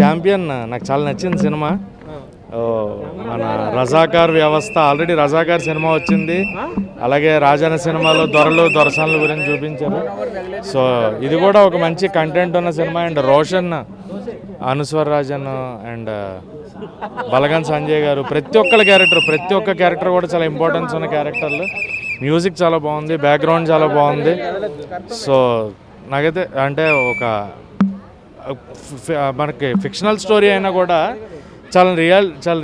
Champion నాకు చాలా నచ్చింది సినిమా. మన రజాకార్ వ్యవస్థ, ఆల్రెడీ రజాకార్ సినిమా వచ్చింది, అలాగే రాజాన సినిమాలో దొరలు దొరసాన్ల గురించి చూపించారు. సో ఇది కూడా ఒక మంచి కంటెంట్ ఉన్న సినిమా. అండ్ రోషన్, అనుస్వర్ రాజన్ అండ్ బలగన్ సంజయ్ గారు, ప్రతి ఒక్క క్యారెక్టర్ కూడా చాలా ఇంపార్టెన్స్ ఉన్న క్యారెక్టర్లు. మ్యూజిక్ చాలా బాగుంది, బ్యాక్గ్రౌండ్ చాలా బాగుంది. సో నాకైతే అంటే ఒక మనకి ఫిక్షనల్ స్టోరీ అయినా కూడా చాలా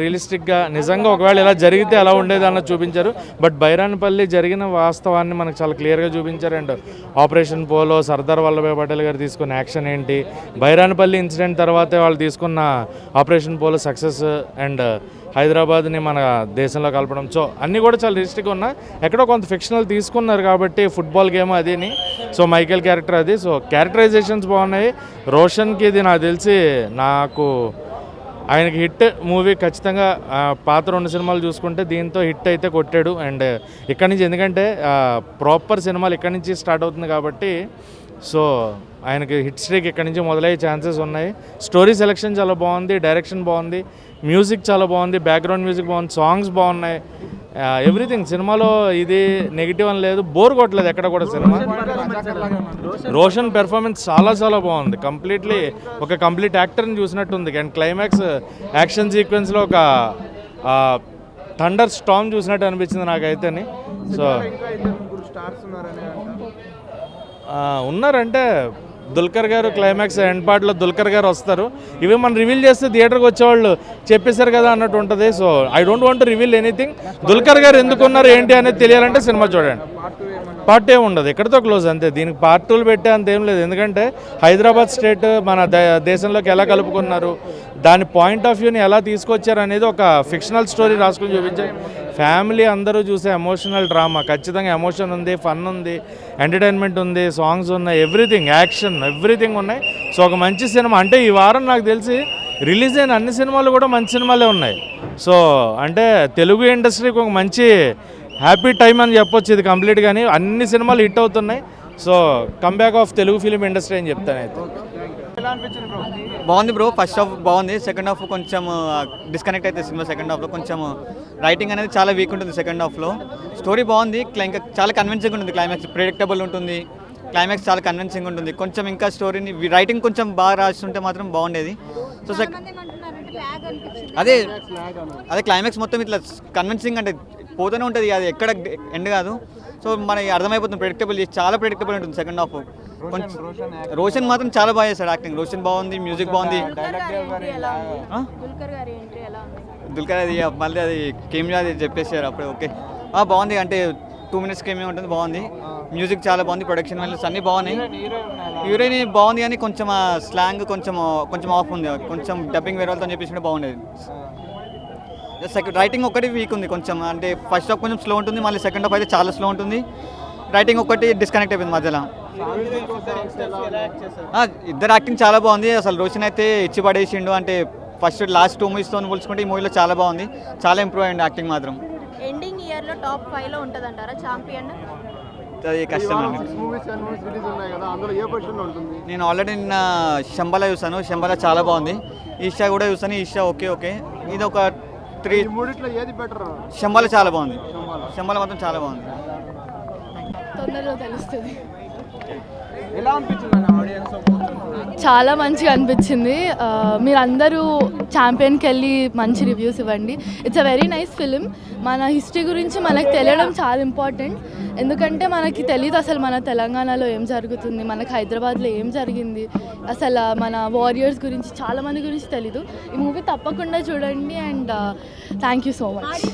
రియలిస్టిక్గా నిజంగా ఒకవేళ ఇలా జరిగితే ఎలా ఉండేది అన్నది చూపించారు. బట్ బైరాన్పల్లి జరిగిన వాస్తవాన్ని మనకు చాలా క్లియర్గా చూపించారు. And operation polo Sardar Vallabhbhai Patel గారు తీసుకున్న యాక్షన్ ఏంటి, బైరాన్పల్లి ఇన్సిడెంట్ తర్వాతే వాళ్ళు తీసుకున్న ఆపరేషన్ పోలో సక్సెస్, అండ్ హైదరాబాద్ని మన దేశంలో కలపడం. సో అన్నీ కూడా చాలా రియలిస్టిక్గా ఉన్నా, ఎక్కడో కొంత ఫిక్షనల్ తీసుకున్నారు కాబట్టి ఫుట్బాల్ గేమ్ అదిని. సో మైకేల్ క్యారెక్టర్ అది. సో క్యారెక్టరైజేషన్స్ బాగున్నాయి. రోషన్కి ఇది నాకు తెలిసి ఆయనకి హిట్ మూవీ ఖచ్చితంగా. పాత 2 సినిమాలు చూసుకుంటే దీంతో హిట్ అయితే కొట్టాడు. అండ్ ఇక్కడి నుంచి, ఎందుకంటే ప్రాపర్ సినిమాలు ఇక్కడి నుంచి స్టార్ట్ అవుతుంది కాబట్టి సో ఆయనకి హిట్ స్ట్రీక్ ఇక్కడి నుంచి మొదలయ్యే ఛాన్సెస్ ఉన్నాయి. స్టోరీ సెలెక్షన్ చాలా బాగుంది, డైరెక్షన్ బాగుంది, మ్యూజిక్ చాలా బాగుంది, బ్యాక్గ్రౌండ్ మ్యూజిక్ బాగుంది, సాంగ్స్ బాగున్నాయి, ఎవ్రీథింగ్. సినిమాలో ఇది నెగిటివ్ అని లేదు, బోర్ కొట్టలేదు ఎక్కడ కూడా సినిమా. రోషన్ పెర్ఫార్మెన్స్ చాలా బాగుంది. కంప్లీట్ యాక్టర్ని చూసినట్టుంది. అండ్ క్లైమాక్స్ యాక్షన్ సీక్వెన్స్లో ఒక థండర్ స్టార్మ్ చూసినట్టు అనిపించింది నాకైతేని. సో ఉన్నారంటే దుల్కర్ గారు క్లైమాక్స్ ఎండ్ పార్ట్లో దుల్కర్ గారు వస్తారు. ఇవి మనం రివీల్ చేస్తే థియేటర్కి వచ్చేవాళ్ళు చెప్పేశారు కదా అన్నట్టు ఉంటుంది. So I don't want to reveal anything. Dulquer గారు ఎందుకున్నారు ఏంటి అనేది తెలియాలంటే సినిమా చూడండి. పార్ట్ ఏమి ఉండదు, ఎక్కడితో క్లోజ్ అంతే. దీనికి పార్ట్ 2 పెట్టే అంత ఏం లేదు. ఎందుకంటే హైదరాబాద్ స్టేట్ మన దేశంలోకి ఎలా కలుపుకున్నారు, దాని పాయింట్ ఆఫ్ వ్యూని ఎలా తీసుకొచ్చారు అనేది ఒక ఫిక్షనల్ స్టోరీ రాసుకొని చూపించారు. ఫ్యామిలీ అందరూ చూసే ఎమోషనల్ డ్రామా. ఖచ్చితంగా ఎమోషన్ ఉంది, ఫన్ ఉంది, ఎంటర్టైన్మెంట్ ఉంది, సాంగ్స్ ఉన్నాయి, ఎవ్రీథింగ్, యాక్షన్, ఎవ్రీథింగ్ ఉన్నాయి. సో ఒక మంచి సినిమా. అంటే ఈ వారం నాకు తెలిసి రిలీజ్ అయిన అన్ని సినిమాలు కూడా మంచి సినిమాలే ఉన్నాయి. సో అంటే తెలుగు ఇండస్ట్రీకి ఒక మంచి హ్యాపీ టైం అని చెప్పొచ్చు ఇది కంప్లీట్. కానీ అన్ని సినిమాలు హిట్ అవుతున్నాయి. So comeback of Telugu film industry అని చెప్తాను. అయితే బాగుంది బ్రో. ఫస్ట్ హాఫ్ బాగుంది, సెకండ్ హాఫ్ కొంచెం డిస్కనెక్ట్ అయితే సినిమా. సెకండ్ హాఫ్లో కొంచెం రైటింగ్ అనేది చాలా వీక్ ఉంటుంది సెకండ్ హాఫ్లో. స్టోరీ బాగుంది, ఇంకా చాలా కన్విన్సింగ్ ఉంటుంది. క్లైమాక్స్ ప్రెడిక్టబుల్ ఉంటుంది, క్లైమాక్స్ చాలా కన్విన్సింగ్ ఉంటుంది. కొంచెం ఇంకా స్టోరీని రైటింగ్ కొంచెం బాగా రాస్తుంటే మాత్రం బాగుండేది. సో అదే క్లైమాక్స్ మొత్తం ఇట్లా కన్విన్సింగ్ అంటే పోతూనే ఉంటుంది, అది ఎక్కడ ఎండ్ కాదు. సో మనకి అర్థమైపోతుంది, ప్రెడిక్టబుల్, చాలా ప్రెడిక్టబుల్ ఉంటుంది సెకండ్ హాఫ్. కొంచెం రోషన్ మాత్రం చాలా బాగా చేశాడు యాక్టింగ్. రోషన్ బాగుంది, మ్యూజిక్ బాగుంది. దుల్కర్ అది మళ్ళీ అది కెమెరా అది చెప్పేసారు అప్పుడే. ఓకే బాగుంది, అంటే 2 minutes కెమెరా ఉంటుంది, బాగుంది. మ్యూజిక్ చాలా బాగుంది, ప్రొడక్షన్ వాల్యూస్ అన్నీ బాగున్నాయి. హీరోయిన్ బాగుంది కానీ కొంచెం స్లాంగ్ కొంచెం ఆఫ్ ఉంది. కొంచెం డబ్బింగ్ వేరే వాళ్ళతో చెప్పేసి బాగుండేది. రైటింగ్ ఒకటి వీక్ ఉంది కొంచెం. అంటే ఫస్ట్ హాఫ్ కొంచెం స్లో ఉంటుంది, మళ్ళీ సెకండ్ హాఫ్ అయితే చాలా స్లో ఉంటుంది. రైటింగ్ ఒకటి డిస్కనెక్ట్ అయిపోయింది మధ్యలో. ఇద్దరు యాక్టింగ్ చాలా బాగుంది. అసలు రోషన్ అయితే ఇచ్చి పడేసిండు. అంటే ఫస్ట్ లాస్ట్ 2 moviesతో పోల్చుకుంటే ఈ మూవీలో చాలా బాగుంది, చాలా ఇంప్రూవ్ అయ్యింది యాక్టింగ్ మాత్రం. ఎండింగ్ ఇయర్లో టాప్ 5లో ఉంటుందంటారా ఛాంపియన్? అది కష్టం అండి. నేను ఆల్రెడీ నిన్న శంబల చూసాను, శంబల చాలా బాగుంది. ఈషా కూడా చూసాను, ఈషా ఓకే. ఇది ఒక 3 శంబల చాలా బాగుంది, శంబల మాత్రం చాలా బాగుంది. తొందరలో తెలుస్తుంది. ఎలా అనిపించింది ఆడియన్స్? చాలా మంచిగా అనిపించింది. మీరందరూ ఛాంపియన్కి వెళ్ళి మంచి రివ్యూస్ ఇవ్వండి. It's a very nice film. మన హిస్టరీ గురించి మనకు తెలియడం చాలా ఇంపార్టెంట్. ఎందుకంటే మనకి తెలియదు అసలు మన తెలంగాణలో ఏం జరుగుతుంది, మనకి హైదరాబాద్లో ఏం జరిగింది, అసలు మన వారియర్స్ గురించి చాలామంది గురించి తెలీదు. ఈ మూవీ తప్పకుండా చూడండి. And thank you so much.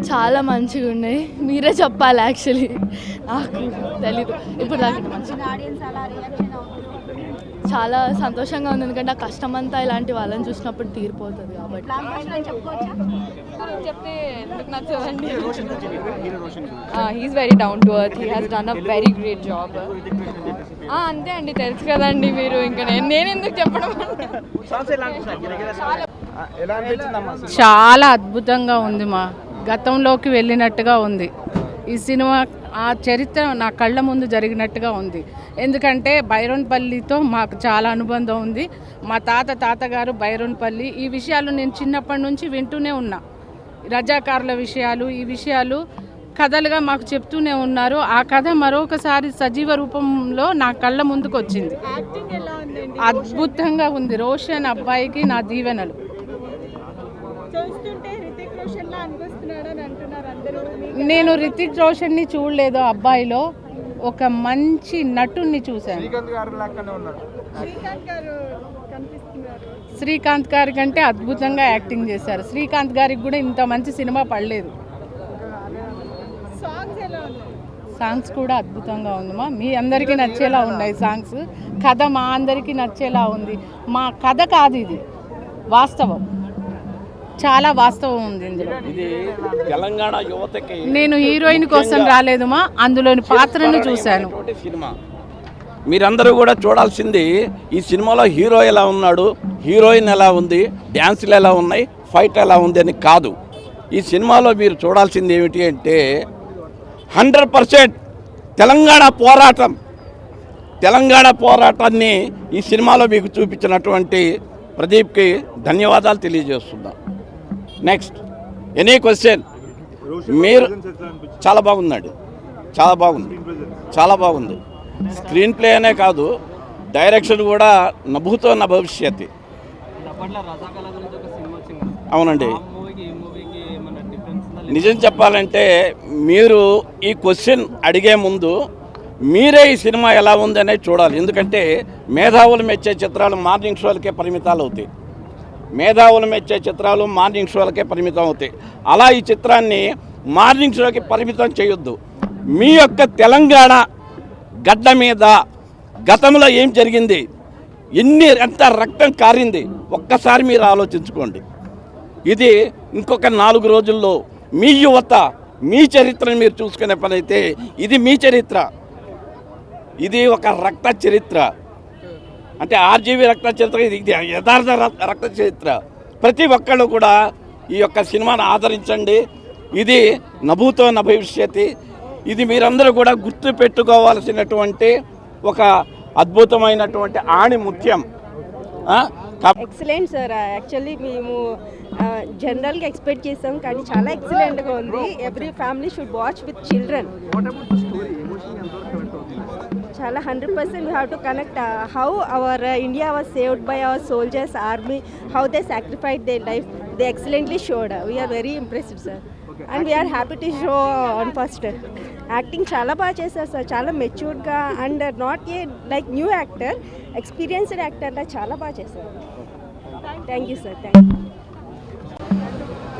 చాలా మంచిగా ఉన్నాయి, మీరే చెప్పాలి. యాక్చువల్లీ నాకు తెలీదు ఇప్పుడు దాకా. చాలా సంతోషంగా ఉంది, ఎందుకంటే ఆ కష్టం అంతా ఇలాంటి వాళ్ళని చూసినప్పుడు తీరిపోతుంది కాబట్టి. చెప్తే ఎందుకు నచ్చదండి. He's very down to earth, he has done a very great job. అంతే అండి, తెలుసు కదండి మీరు. ఇంకా నేను ఎందుకు చెప్పడం. చాలా అద్భుతంగా ఉంది, మా గతంలోకి వెళ్ళినట్టుగా ఉంది ఈ సినిమా. ఆ చరిత్ర నా కళ్ళ ముందు జరిగినట్టుగా ఉంది. ఎందుకంటే బైరోన్పల్లితో మాకు చాలా అనుబంధం ఉంది. మా తాతగారు బైరోన్పల్లి. ఈ విషయాలు నేను చిన్నప్పటి నుంచి వింటూనే ఉన్నా. రజాకారుల విషయాలు, ఈ విషయాలు కథలుగా మాకు చెప్తూనే ఉన్నారు. ఆ కథ మరొకసారి సజీవ రూపంలో నా కళ్ళ ముందుకు వచ్చింది. అద్భుతంగా ఉంది. రోషన్ అబ్బాయికి నా దీవెనలు. నేను రితిక్ రోషన్ని చూడలేదు, అబ్బాయిలో ఒక మంచి నటుణ్ణి చూశాను. శ్రీకాంత్ గారి కంటే అద్భుతంగా యాక్టింగ్ చేశారు. శ్రీకాంత్ గారికి కూడా ఇంత మంచి సినిమా పడలేదు. సాంగ్స్ కూడా అద్భుతంగా ఉందమ్మా. మీ అందరికీ నచ్చేలా ఉన్నాయి సాంగ్స్. కథ మా అందరికీ నచ్చేలా ఉంది. మా కథ కాదు, ఇది వాస్తవం. చాలా వాస్తవం ఉంది ఇందులో. తెలంగాణ యువతకి నేను హీరోయిన్ కోసం రాలేదుమా, అందులోని పాత్రను చూశాను. సినిమా మీరందరూ కూడా చూడాల్సింది. ఈ సినిమాలో హీరో ఎలా ఉన్నాడు, హీరోయిన్ ఎలా ఉంది, డ్యాన్సులు ఎలా ఉన్నాయి, ఫైట్ ఎలా ఉంది అని కాదు. ఈ సినిమాలో మీరు చూడాల్సింది ఏమిటి అంటే 100% తెలంగాణ పోరాటాన్ని ఈ సినిమాలో మీకు చూపించినటువంటి ప్రదీప్కి ధన్యవాదాలు తెలియజేస్తున్నాం. Next any question. మీరు చాలా బాగుందండి, చాలా బాగుంది. స్క్రీన్ ప్లే అనే కాదు, డైరెక్షన్ కూడా నభూతో నా భవిష్యత్. అవునండి. నిజం చెప్పాలంటే మీరు ఈ క్వశ్చన్ అడిగే ముందు మీరే ఈ సినిమా ఎలా ఉంది అనేది చూడాలి. ఎందుకంటే మేధావులు మెచ్చే చిత్రాలు మార్నింగ్ షోలకే పరిమితాలు అవుతాయి. అలా ఈ చిత్రాన్ని మార్నింగ్ షోకి పరిమితం చేయొద్దు. మీ యొక్క తెలంగాణ గడ్డ మీద గతంలో ఏం జరిగింది, ఎంత రక్తం కారింది ఒక్కసారి మీరు ఆలోచించుకోండి. ఇది ఇంకొక 4 రోజుల్లో మీ యువత మీ చరిత్రను మీరు చూసుకునే పని అయితే ఇది మీ చరిత్ర. ఇది ఒక రక్త చరిత్ర. అంటే ఆర్జీవీ రక్త చరిత్ర, ఇది యథార్థ రక్త చరిత్ర. ప్రతి ఒక్కళ్ళు కూడా ఈ యొక్క సినిమాను ఆదరించండి. ఇది నభూతో నా భవిష్యత్. ఇది మీరందరూ కూడా గుర్తు పెట్టుకోవాల్సినటువంటి ఒక అద్భుతమైనటువంటి ఆణిముత్యం. Excellent sir. యాక్చువల్లీ మేము జనరల్గా ఎక్స్పెక్ట్ చేసాం, కానీ చాలా ఎక్సలెంట్గా ఉంది. Every family should watch with children. చాలా 100% we have to connect how our India was saved by our soldiers, army, how they sacrificed their life. They excellently showed. We are very impressed, sir. And we are happy to show on first. Acting చాలా బాగా చేశారు sir, చాలా మెచ్యూర్డ్గా. And not a like new actor, experienced యాక్టర్లా చాలా బాగా చేశారు. Thank you sir. Thank you.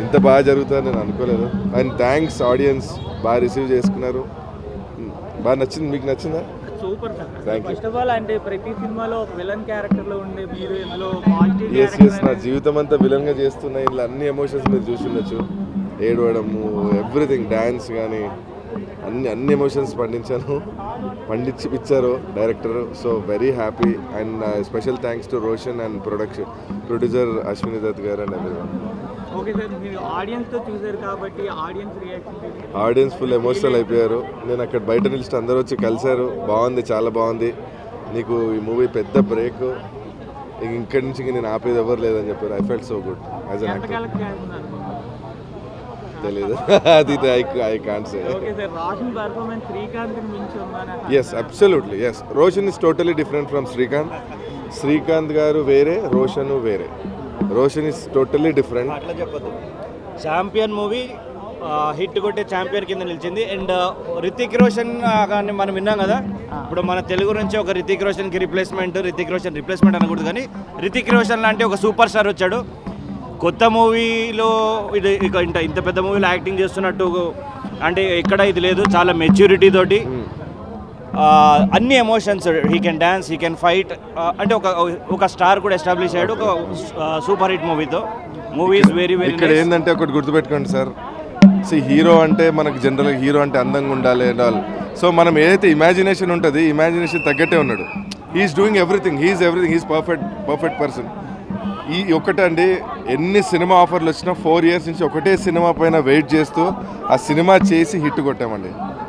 ఇంత బాగా జరుగుతుందని నేను అనుకోలేదు. అండ్ థ్యాంక్స్, ఆడియన్స్ బాగా రిసీవ్ చేసుకున్నారు. బాగా నచ్చింది. మీకు నచ్చిందా? Super sir. Thank you. First of all అంటే ప్రతి సినిమాలో ఒక విలన్ క్యారెక్టర్లో ఉండే మీరు ఇందులో ఎస్ నా జీవితం అంతా విలన్గా చేస్తున్నా. ఇలా అన్ని ఎమోషన్స్ మీరు చూసి ఏడవడము, ఎవ్రీథింగ్, డ్యాన్స్ కానీ అన్ని ఎమోషన్స్ పండించిపించారు director. So very happy. And special thanks to Roshan and producer Ashwini Dutt garu and everyone. Okay sir, మీరు ఆడియన్స్తో చూసారు కాబట్టి audience reaction? Audience full emotional అయిపోయారు. నేను అక్కడ బయట నిలిచి అందరూ వచ్చి కలిశారు. బాగుంది, చాలా బాగుంది. నీకు ఈ మూవీ పెద్ద బ్రేక్, ఇక్కడి నుంచి నేను ఆపేది ఎవరు లేదని చెప్పారు. I felt so good as an actor. తెలీదు అది I can't say. Yes, absolutely yes. Roshan is totally different from Srikanth. Srikanth గారు వేరే, రోషన్ వేరే. Roshan is totally different. అట్లా చెప్పదు. ఛాంపియన్ మూవీ హిట్ కొట్టే ఛాంపియన్ కింద నిలిచింది. అండ్ రితిక్ రోషన్ కానీ మనం విన్నాం కదా, ఇప్పుడు మన తెలుగు నుంచి ఒక రితిక్ రోషన్కి రిప్లేస్మెంట్ అనకూడదు కానీ రితిక్ రోషన్ లాంటి ఒక సూపర్ స్టార్ వచ్చాడు. కొత్త మూవీలో ఇంత పెద్ద మూవీలో యాక్టింగ్ చేస్తున్నట్టు అంటే ఎక్కడ ఇది లేదు. చాలా మెచ్యూరిటీ తోటి అన్ని emotions, he can dance, he can fight. అంటే ఒక స్టార్ కూడా ఎస్టాబ్లిష్ అయ్యాడు ఒక సూపర్ హిట్ మూవీతో. Movie is very very. ఇక్కడ ఏంటంటే ఒకటి గుర్తుపెట్టుకోండి సార్, హీరో అంటే మనకు జనరల్గా హీరో అంటే అందంగా ఉండాలి అండ్ ఆల్. సో మనం ఏదైతే ఇమాజినేషన్ ఉంటుంది, ఇమాజినేషన్ తగ్గట్టే ఉన్నాడు. He's doing everything, he's perfect person. ఈ ఒకటండి, ఎన్ని సినిమా ఆఫర్లు వచ్చినా 4 years నుంచి ఒకటే సినిమా పైన వెయిట్ చేస్తూ ఆ సినిమా చేసి హిట్ కొట్టామండి.